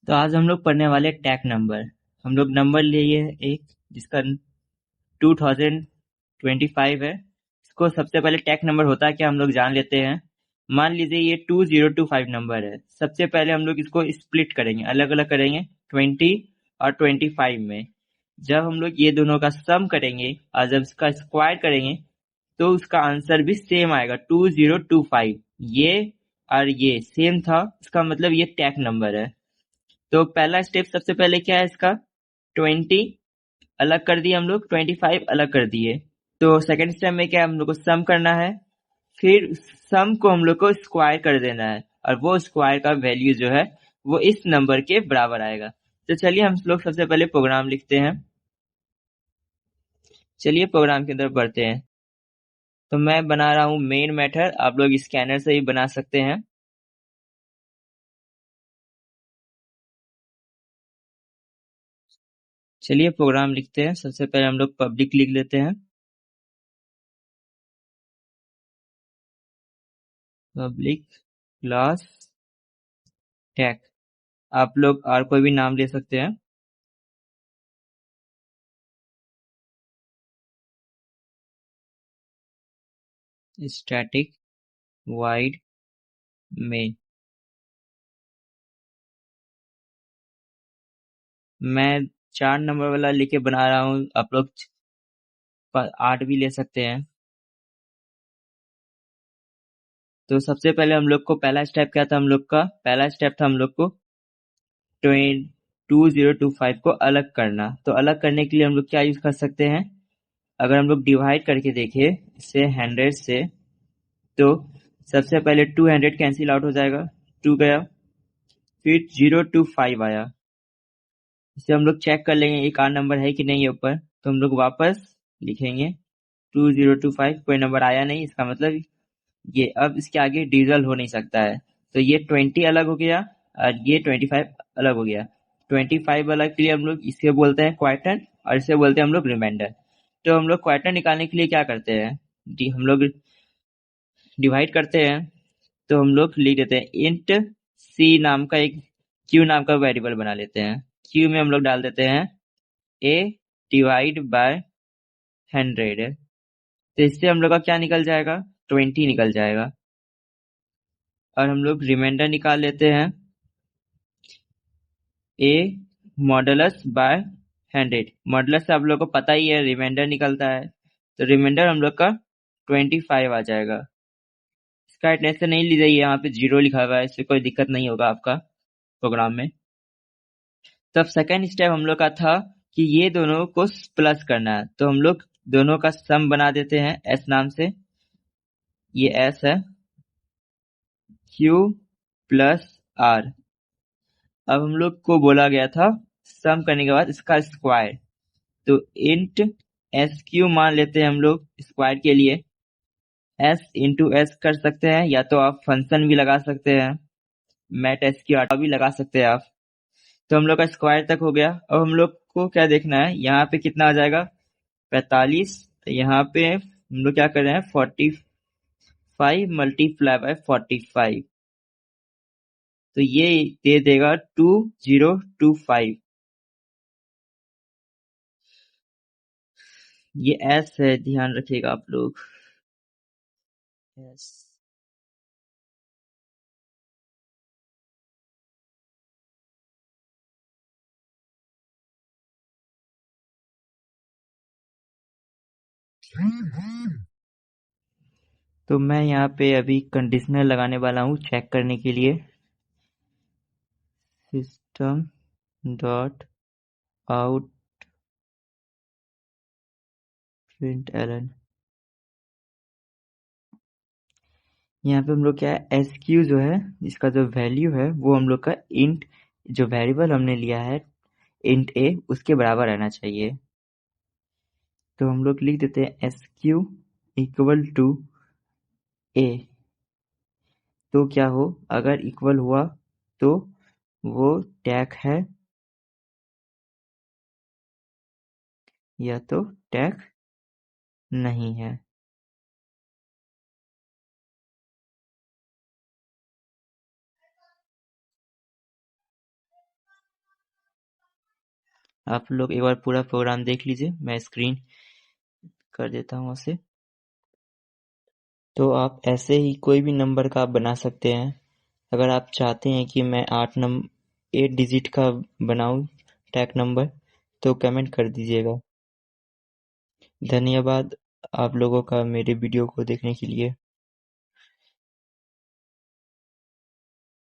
तो आज हम लोग पढ़ने वाले टैग नंबर। हम लोग नंबर लिए एक जिसका 2025 है। इसको सबसे पहले टैग नंबर होता है क्या हम लोग जान लेते हैं। मान लीजिए ये 2025 नंबर है। सबसे पहले हम लोग इसको स्प्लिट करेंगे, अलग अलग करेंगे 20 और 25 में। जब हम लोग ये दोनों का सम करेंगे और जब इसका स्क्वायर करेंगे तो उसका आंसर भी सेम आएगा 2025। ये और ये सेम था, इसका मतलब ये टैग नंबर है। तो पहला स्टेप सबसे पहले क्या है इसका, 20 अलग कर दिए हम लोग, 25 अलग कर दिए। तो सेकंड स्टेप में क्या है, हम लोग को सम करना है। फिर सम को हम लोग को स्क्वायर कर देना है और वो स्क्वायर का वैल्यू जो है वो इस नंबर के बराबर आएगा। तो चलिए हम लोग सबसे पहले प्रोग्राम लिखते हैं। चलिए प्रोग्राम के अंदर बढ़ते हैं। तो मैं बना रहा हूँ मेन मेथड, आप लोग स्कैनर से भी बना सकते हैं। चलिए प्रोग्राम लिखते हैं। सबसे पहले हम लोग पब्लिक लिख लेते हैं, पब्लिक क्लास टैग। आप लोग और कोई भी नाम ले सकते हैं। स्टैटिक वाइड में मैं 4 नंबर वाला लेके बना रहा हूँ, आप लोग 8 भी ले सकते हैं। तो सबसे पहले हम लोग को पहला स्टेप क्या था, हम लोग का पहला स्टेप था हम लोग को 2025 को अलग करना। तो अलग करने के लिए हम लोग क्या यूज कर सकते हैं, अगर हम लोग डिवाइड करके देखें इसे 100 से, तो सबसे पहले 200 कैंसिल आउट हो जाएगा, 2 गया। फिर 025 आया, इसे हम लोग चेक कर लेंगे एक आध नंबर है कि नहीं है ऊपर। तो हम लोग वापस लिखेंगे 2025, कोई नंबर आया नहीं, इसका मतलब ये अब इसके आगे डिविजन हो नहीं सकता है। तो ये 20 अलग हो गया और ये 25 अलग हो गया। 25 अलग के लिए हम लोग इसे बोलते हैं क्वार्टर और इसे बोलते हैं हम लोग रिमाइंडर। तो हम लोग क्वार्टर निकालने के लिए क्या करते हैं, हम लोग डिवाइड करते हैं। तो हम लोग लिख देते हैं इंट सी नाम का एक क्यू नाम का वेरिएबल बना लेते हैं। क्यू में हम लोग डाल देते हैं ए डिवाइड बाय 100। तो इससे हम लोग का क्या निकल जाएगा, 20 निकल जाएगा। और हम लोग रिमाइंडर निकाल लेते हैं ए मॉडुलस बाय 100। मॉडुलस से आप लोग को पता ही है रिमाइंडर निकलता है। तो रिमाइंडर हम लोग का 25 आ जाएगा। इसका टेंशन नहीं ली जाइए, यहाँ पे 0 लिखा हुआ है, इससे कोई दिक्कत नहीं होगा आपका प्रोग्राम में। तब सेकेंड स्टेप हम लोग का था कि ये दोनों को प्लस करना है। तो हम लोग दोनों का सम बना देते हैं एस नाम से। ये एस है, क्यू प्लस आर। अब हम लोग को बोला गया था सम करने के बाद इसका स्क्वायर। तो इंट एस क्यू मान लेते हैं हम लोग स्क्वायर के लिए। एस इंटू एस कर सकते हैं, या तो आप फंक्शन भी लगा सकते हैं, मैट एस क्यू आटा भी लगा सकते हैं आप। तो हम लोग का स्क्वायर तक हो गया। अब हम लोग को क्या देखना है, यहाँ पे कितना आ जाएगा 45। यहाँ पे हम लोग क्या कर रहे हैं 45 मल्टीप्लाई बाय 45। तो ये दे देगा 2025। ये एस है, ध्यान रखिएगा आप लोग। एस। तो मैं यहाँ पे अभी कंडीशनर लगाने वाला हूँ चेक करने के लिए। System dot out print ln. यहाँ पे हम लोग क्या है, एस क्यू जो है इसका जो वैल्यू है वो हम लोग का इंट, जो वेरिएबल हमने लिया है इंट ए, उसके बराबर रहना चाहिए। तो हम लोग लिख देते हैं एस क्यू इक्वल टू ए। तो क्या हो, अगर इक्वल हुआ तो वो टैग है, या तो टैग नहीं है। आप लोग एक बार पूरा प्रोग्राम देख लीजिए, मैं स्क्रीन कर देता हूँ उसे। तो आप ऐसे ही कोई भी नंबर का आप बना सकते हैं। अगर आप चाहते हैं कि मैं 8 डिजिट का बनाऊं टैग नंबर, तो कमेंट कर दीजिएगा। धन्यवाद आप लोगों का मेरे वीडियो को देखने के लिए।